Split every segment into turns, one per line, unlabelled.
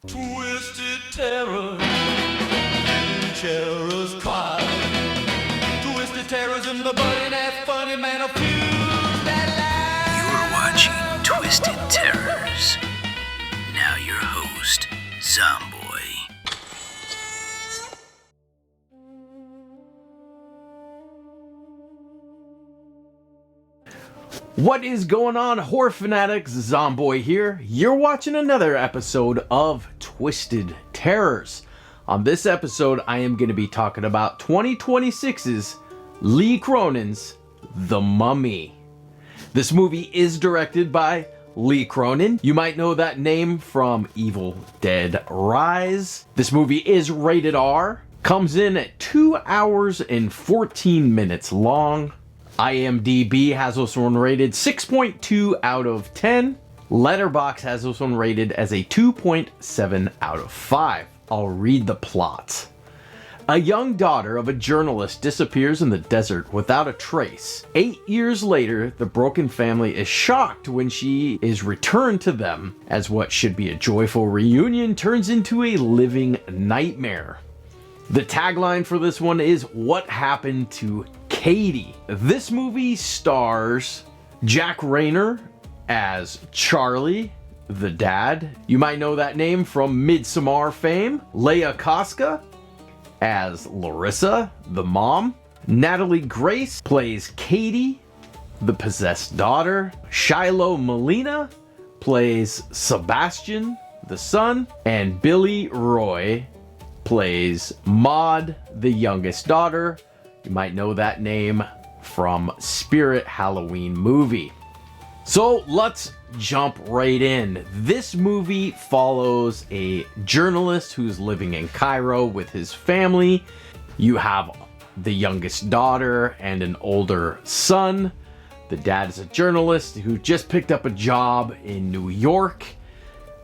Twisted terror, terror's cry. Twisted terrors in the body, that funny man of fuse that
You're watching Twisted Terrors. Now your host, Zomboy.
What is going on, horror fanatics? Zomboy here. You're watching another episode of Twisted Terrors. On this episode, I am going to be talking about 2026's Lee Cronin's The Mummy. This movie is directed by Lee Cronin. You might know that name from Evil Dead Rise. This movie is rated R, comes in at 2 hours and 14 minutes long. IMDb has this one rated 6.2 out of 10. Letterboxd has this one rated as a 2.7 out of 5. I'll read the plot. A young daughter of a journalist disappears in the desert without a trace. 8 years later, the broken family is shocked when she is returned to them, as what should be a joyful reunion turns into a living nightmare. The tagline for this one is, "What happened to Katie?" This movie stars Jack Rayner as Charlie, the dad. You might know that name from Midsommar fame. Leia Koska as Larissa, the mom. Natalie Grace plays Katie, the possessed daughter. Shiloh Molina plays Sebastian, the son. And Billy Roy plays Maud, the youngest daughter. You might know that name from Spirit Halloween movie. So let's jump right in. This movie follows a journalist who's living in Cairo with his family. You have the youngest daughter and an older son. The dad is a journalist who just picked up a job in New York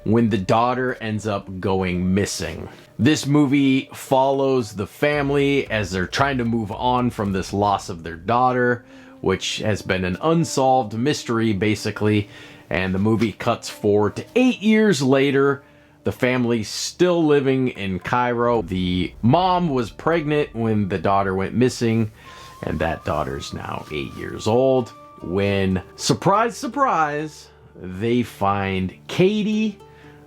when the daughter ends up going missing. This movie follows the family as they're trying to move on from this loss of their daughter, which has been an unsolved mystery basically, and the movie cuts forward to 8 years later. The family's still living in Cairo. The mom was pregnant when the daughter went missing, and that daughter's now 8 years old. When, surprise, surprise, they find Katie,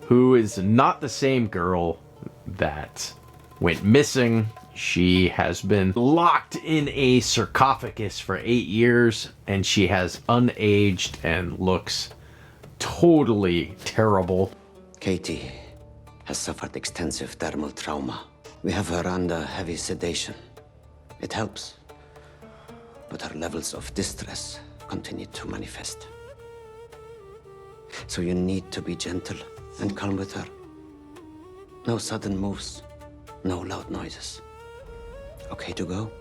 who is not the same girl that went missing. She has been locked in a sarcophagus for 8 years, and she has unaged and looks totally terrible.
Katie has suffered extensive thermal trauma. We have her under heavy sedation. It helps, but her levels of distress continue to manifest. So you need to be gentle and calm with her. No sudden moves, no loud noises. Okay to go?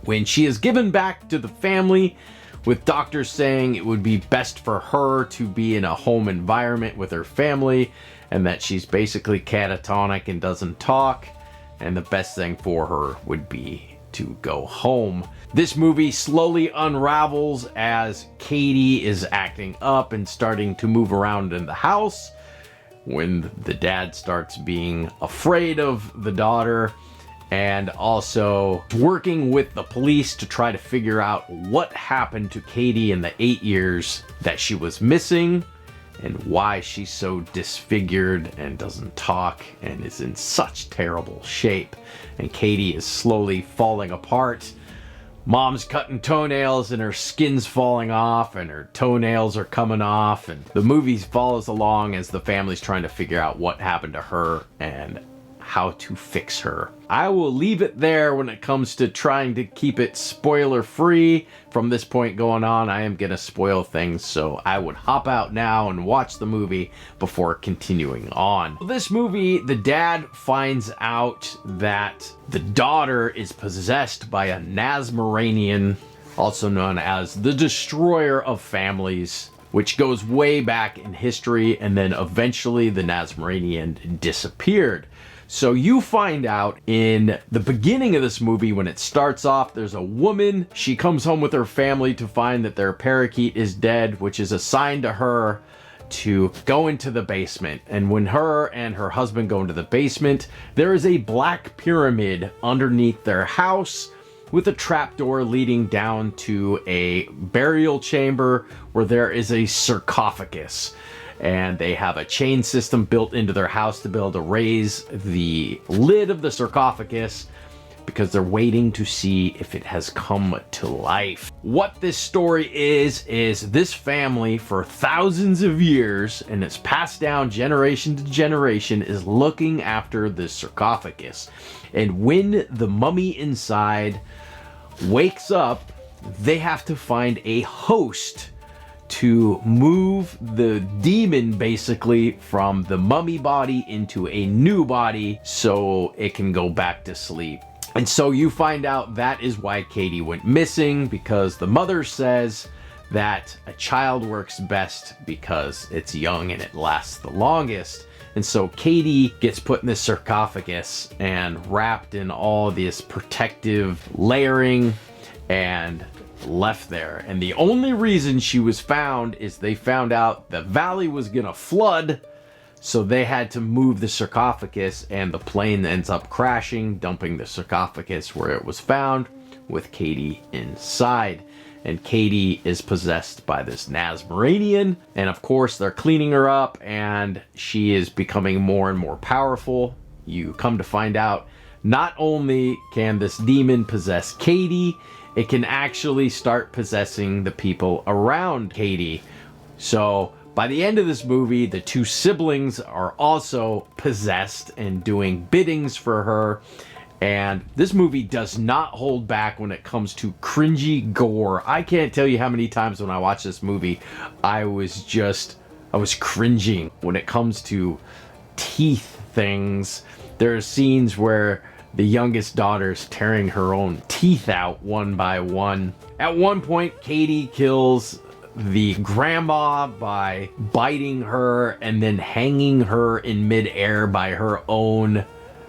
When she is given back to the family, with doctors saying it would be best for her to be in a home environment with her family, and that she's basically catatonic and doesn't talk, and the best thing for her would be to go home. This movie slowly unravels as Katie is acting up and starting to move around in the house, when the dad starts being afraid of the daughter, and also working with the police to try to figure out what happened to Katie in the 8 years that she was missing, and why she's so disfigured and doesn't talk and is in such terrible shape. And Katie is slowly falling apart. Mom's cutting toenails and her skin's falling off and her toenails are coming off. And the movie follows along as the family's trying to figure out what happened to her and how to fix her. I will leave it there when it comes to trying to keep it spoiler free. From this point going on, I am gonna spoil things, so I would hop out now and watch the movie before continuing on. This movie, the dad finds out that the daughter is possessed by a Nasmaranian, also known as the Destroyer of Families, which goes way back in history, and then eventually the Nasmaranian disappeared. So you find out in the beginning of this movie, when it starts off, there's a woman. She comes home with her family to find that their parakeet is dead, which is assigned to her to go into the basement. And when her and her husband go into the basement, there is a black pyramid underneath their house with a trapdoor leading down to a burial chamber where there is a sarcophagus. And they have a chain system built into their house to be able to raise the lid of the sarcophagus because they're waiting to see if it has come to life. What this story is this family for thousands of years, and it's passed down generation to generation, is looking after this sarcophagus. And when the mummy inside wakes up, they have to find a host to move the demon basically from the mummy body into a new body so it can go back to sleep. And so you find out that is why Katie went missing, because the mother says that a child works best because it's young and it lasts the longest. And so Katie gets put in this sarcophagus and wrapped in all this protective layering and left there. And the only reason she was found is they found out the valley was gonna flood, so they had to move the sarcophagus, and the plane ends up crashing, dumping the sarcophagus where it was found with Katie inside. And Katie is possessed by this Nasmaranian, and of course they're cleaning her up and she is becoming more and more powerful. You come to find out not only can this demon possess Katie, it can actually start possessing the people around Katie. So by the end of this movie, the two siblings are also possessed and doing biddings for her. And this movie does not hold back when it comes to cringy gore. I can't tell you how many times when I watched this movie, I was cringing when it comes to teeth things. There are scenes where the youngest daughter's tearing her own teeth out one by one. At one point, Katie kills the grandma by biting her and then hanging her in midair by her own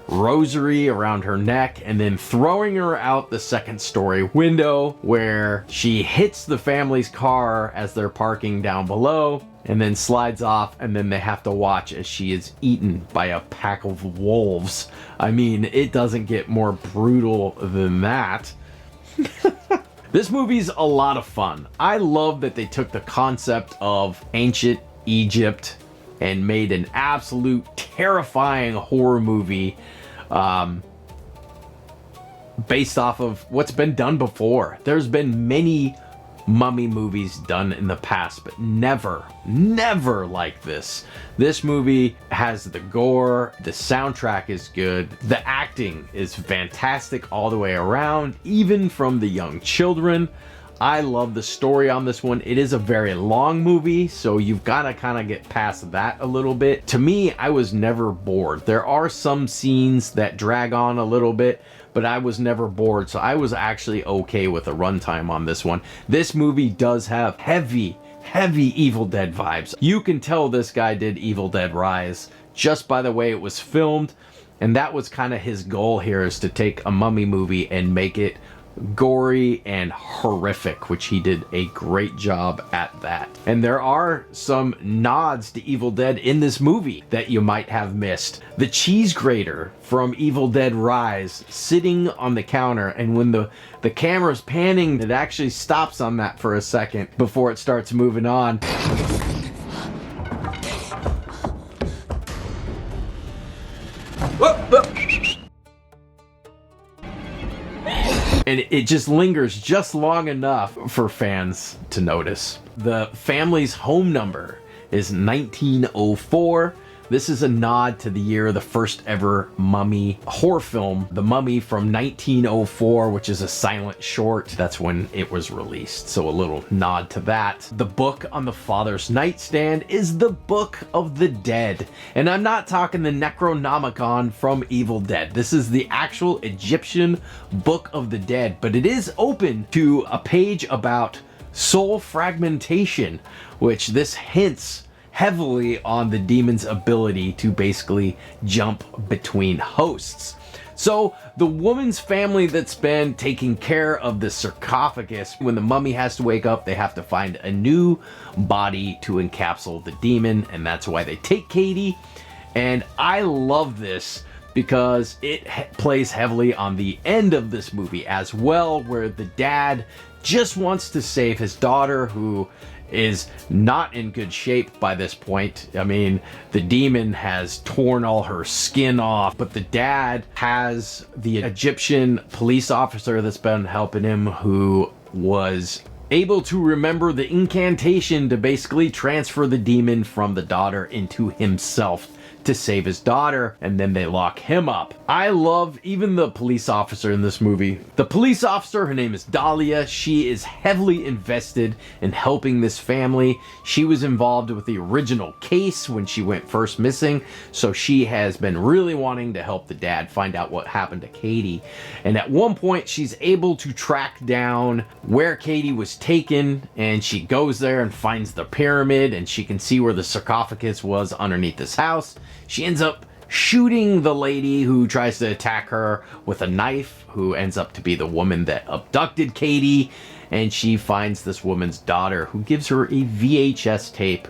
rosary around her neck, and then throwing her out the second-story window, where she hits the family's car as they're parking down below and then slides off, and then they have to watch as she is eaten by a pack of wolves. I mean, it doesn't get more brutal than that. This movie's a lot of fun. I love that they took the concept of ancient Egypt and made an absolute terrifying horror movie based off of what's been done before. There's been many mummy movies done in the past, but never like this. This movie has the gore, the soundtrack is good, the acting is fantastic all the way around, even from the young children. I love the story on this one. It is a very long movie, so you've got to kind of get past that a little bit. To me, I was never bored. There are some scenes that drag on a little bit, but I was never bored, so I was actually okay with the runtime on this one. This movie does have heavy Evil Dead vibes. You can tell this guy did Evil Dead Rise just by the way it was filmed, and that was kind of his goal here, is to take a mummy movie and make it gory and horrific, which he did a great job at that. And there are some nods to Evil Dead in this movie that you might have missed. The cheese grater from Evil Dead Rise sitting on the counter, and when the camera's panning, it actually stops on that for a second before it starts moving on. And it just lingers just long enough for fans to notice. The family's home number is 1904. This is a nod to the year of the first ever Mummy horror film, The Mummy from 1904, which is a silent short. That's when it was released, so a little nod to that. The book on the father's nightstand is the Book of the Dead. And I'm not talking the Necronomicon from Evil Dead. This is the actual Egyptian Book of the Dead, but it is open to a page about soul fragmentation, which this hints heavily on the demon's ability to basically jump between hosts. So the woman's family that's been taking care of the sarcophagus, when the mummy has to wake up, they have to find a new body to encapsulate the demon, and that's why they take Katie. And I love this because it plays heavily on the end of this movie as well, where the dad just wants to save his daughter, who is not in good shape by this point. I mean, the demon has torn all her skin off, but the dad has the Egyptian police officer that's been helping him, who was able to remember the incantation to basically transfer the demon from the daughter into himself to save his daughter, and then they lock him up. I love even the police officer in this movie. The police officer, her name is Dahlia. She is heavily invested in helping this family. She was involved with the original case when she went first missing, so she has been really wanting to help the dad find out what happened to Katie. And at one point, she's able to track down where Katie was taken, and she goes there and finds the pyramid, and she can see where the sarcophagus was underneath this house. She ends up shooting the lady who tries to attack her with a knife, who ends up to be the woman that abducted Katie, and she finds this woman's daughter, who gives her a VHS tape.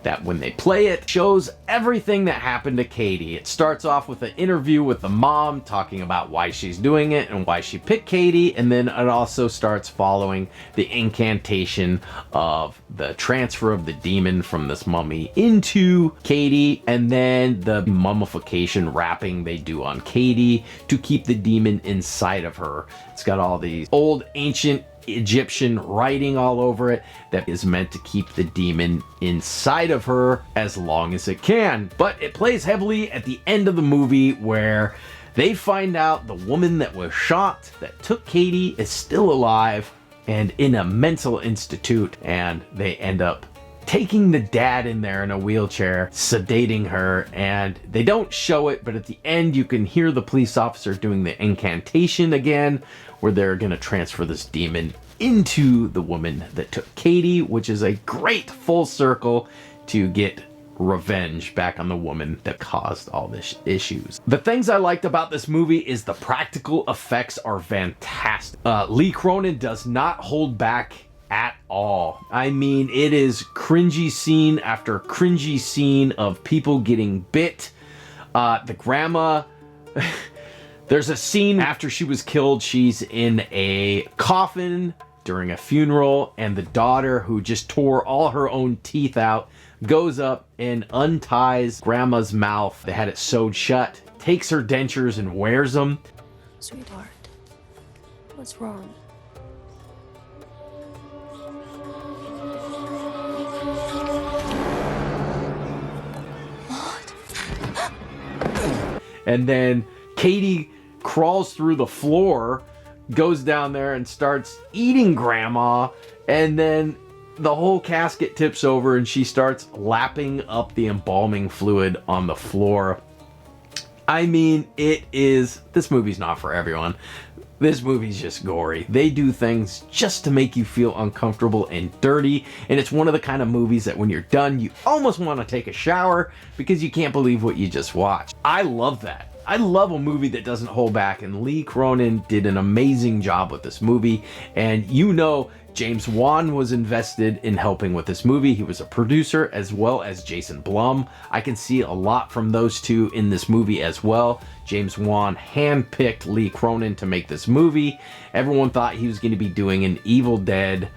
That when they play it, shows everything that happened to Katie. It starts off with an interview with the mom talking about why she's doing it and why she picked Katie, and then it also starts following the incantation of the transfer of the demon from this mummy into Katie, and then the mummification wrapping they do on Katie to keep the demon inside of her. It's got all these old ancient Egyptian writing all over it that is meant to keep the demon inside of her as long as it can. But it plays heavily at the end of the movie, where they find out the woman that was shot, that took Katie, is still alive and in a mental institute, and they end up taking the dad in there in a wheelchair, sedating her, and they don't show it, but at the end you can hear the police officer doing the incantation again, where they're gonna transfer this demon into the woman that took Katie, which is a great full circle to get revenge back on the woman that caused all this issues. The things I liked about this movie is the practical effects are fantastic. Lee Cronin does not hold back at all. I mean, it is cringy scene after cringy scene of people getting bit. The grandma there's a scene after she was killed, she's in a coffin during a funeral, and the daughter, who just tore all her own teeth out, goes up and unties grandma's mouth. They had it sewed shut, takes her dentures and wears them.
Sweetheart, what's wrong?
And then Katie crawls through the floor, goes down there and starts eating grandma, and then the whole casket tips over and she starts lapping up the embalming fluid on the floor. I mean, this movie's not for everyone. This movie's just gory. They do things just to make you feel uncomfortable and dirty, and it's one of the kind of movies that when you're done, you almost want to take a shower because you can't believe what you just watched. I love that. I love a movie that doesn't hold back, and Lee Cronin did an amazing job with this movie. And you know, James Wan was invested in helping with this movie. He was a producer, as well as Jason Blum. I can see a lot from those two in this movie as well. James Wan handpicked Lee Cronin to make this movie. Everyone thought he was going to be doing an Evil Dead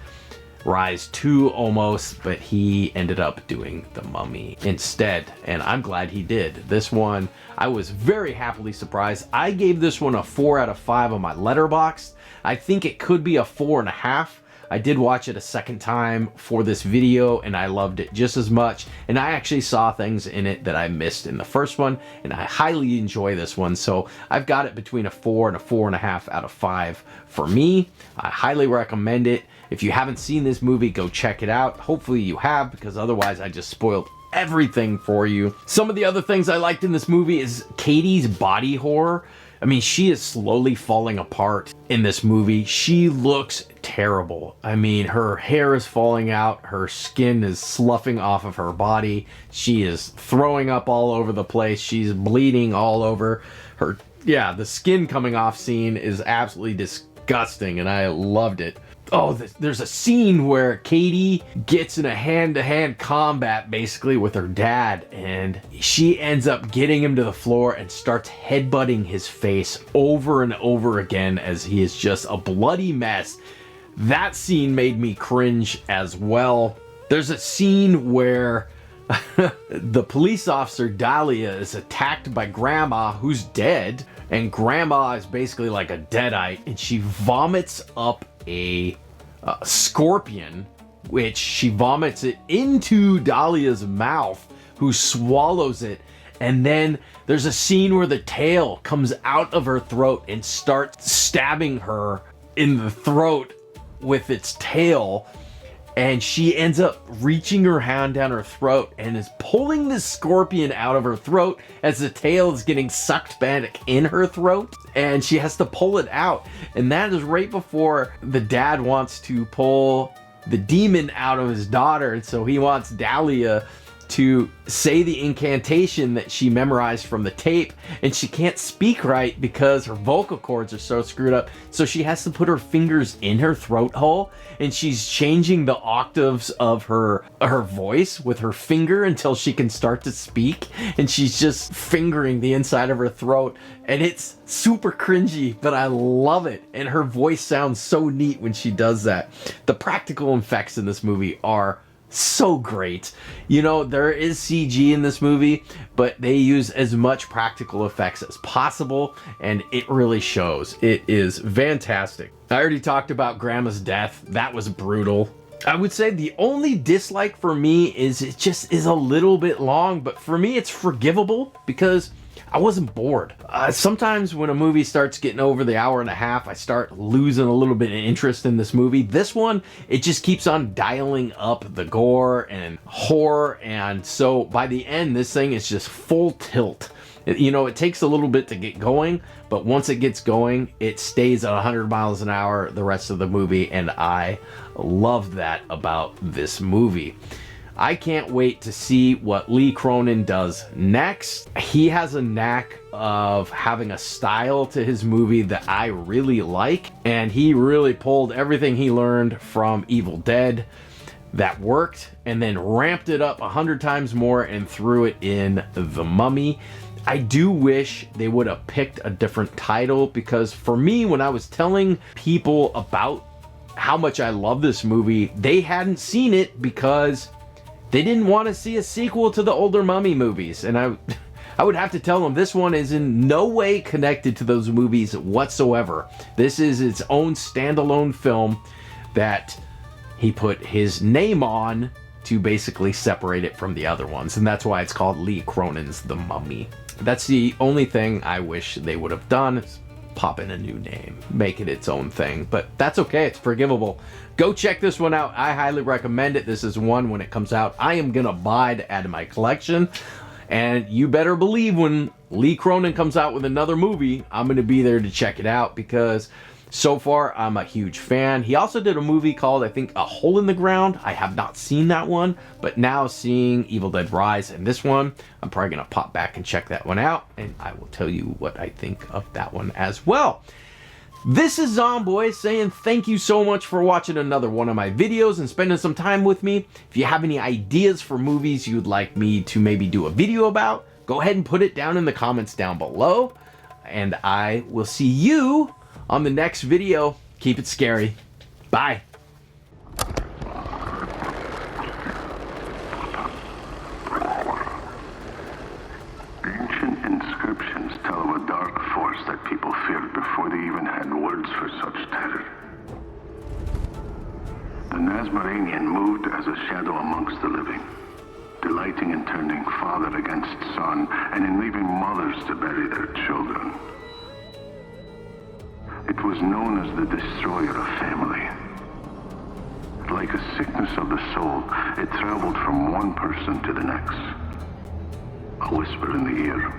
Rise 2 almost, but he ended up doing The Mummy instead, and I'm glad he did. This one, I was very happily surprised. I gave this one a 4 out of 5 on my Letterboxd. I think it could be a 4.5, I did watch it a second time for this video, and I loved it just as much. And I actually saw things in it that I missed in the first one, and I highly enjoy this one. So I've got it between a 4 and a 4.5 out of 5 for me. I highly recommend it. If you haven't seen this movie, go check it out. Hopefully you have, because otherwise I just spoiled everything for you. Some of the other things I liked in this movie is Katie's body horror. I mean, she is slowly falling apart in this movie. She looks terrible. I mean, her hair is falling out. Her skin is sloughing off of her body. She is throwing up all over the place. She's bleeding all over her. Yeah, the skin coming off scene is absolutely disgusting, and I loved it. Oh, there's a scene where Katie gets in a hand-to-hand combat basically with her dad, and she ends up getting him to the floor and starts headbutting his face over and over again as he is just a bloody mess. That scene made me cringe as well. There's a scene where the police officer Dahlia is attacked by Grandma, who's dead, and Grandma is basically like a deadite, and she vomits up a scorpion, which she vomits it into Dahlia's mouth, who swallows it. And then there's a scene where the tail comes out of her throat and starts stabbing her in the throat with its tail, and she ends up reaching her hand down her throat and is pulling the scorpion out of her throat as the tail is getting sucked back in her throat, and she has to pull it out. And that is right before the dad wants to pull the demon out of his daughter, and so he wants Dahlia to say the incantation that she memorized from the tape, and she can't speak right because her vocal cords are so screwed up, so she has to put her fingers in her throat hole, and she's changing the octaves of her voice with her finger until she can start to speak, and she's just fingering the inside of her throat, and it's super cringy, but I love it, and her voice sounds so neat when she does that. The practical effects in this movie are so great. You know, there is CG in this movie, but they use as much practical effects as possible, and it really shows. It is fantastic. I already talked about Grandma's death. That was brutal. I would say the only dislike for me is it just is a little bit long, but for me it's forgivable because I wasn't bored. Sometimes when a movie starts getting over the hour and a half, I start losing a little bit of interest in this movie. This one, it just keeps on dialing up the gore and horror, and so by the end, this thing is just full tilt. You know, it takes a little bit to get going, but once it gets going, it stays at 100 miles an hour the rest of the movie, and I love that about this movie. I can't wait to see what Lee Cronin does next. He has a knack of having a style to his movie that I really like, and he really pulled everything he learned from Evil Dead that worked and then ramped it up 100 times more and threw it in The Mummy. I do wish they would have picked a different title, because for me, when I was telling people about how much I love this movie, they hadn't seen it because they didn't want to see a sequel to the older Mummy movies. And I would have to tell them this one is in no way connected to those movies whatsoever. This is its own standalone film that he put his name on to basically separate it from the other ones. And that's why it's called Lee Cronin's The Mummy. That's the only thing I wish they would have done, is pop in a new name, make it its own thing. But that's okay, it's forgivable. Go check this one out. I highly recommend it. This is one, when it comes out, I am gonna buy to add to my collection. And you better believe when Lee Cronin comes out with another movie, I'm gonna be there to check it out, because so far I'm a huge fan. He also did a movie called, I think, A Hole in the Ground. I have not seen that one, but now seeing Evil Dead Rise and this one, I'm probably gonna pop back and check that one out, and I will tell you what I think of that one as well. This is Zomboy saying thank you so much for watching another one of my videos and spending some time with me. If you have any ideas for movies you'd like me to maybe do a video about, go ahead and put it down in the comments down below, and I will see you on the next video. Keep it scary. Bye.
Ancient inscriptions tell of a dark force that people feared before they even had words for such terror. Nasmaranian moved as a shadow amongst the living, delighting in turning father against son and in leaving mothers to bury their children. It was known as the destroyer of family. Like a sickness of the soul, it traveled from one person to the next. A whisper in the ear,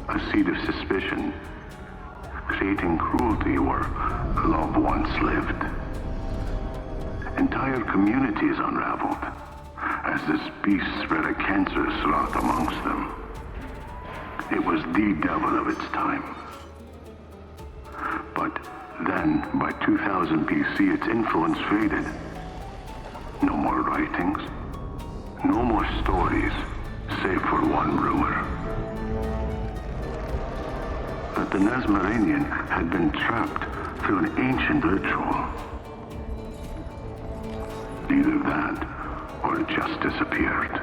a seed of suspicion, creating cruelty where love once lived. Entire communities unraveled as this beast spread a cancerous rot amongst them. It was the devil of its time. But then, by 2000 BC, its influence faded. No more writings, no more stories, save for one rumor. That the Nasmaranian had been trapped through an ancient ritual. Either that, or it just disappeared.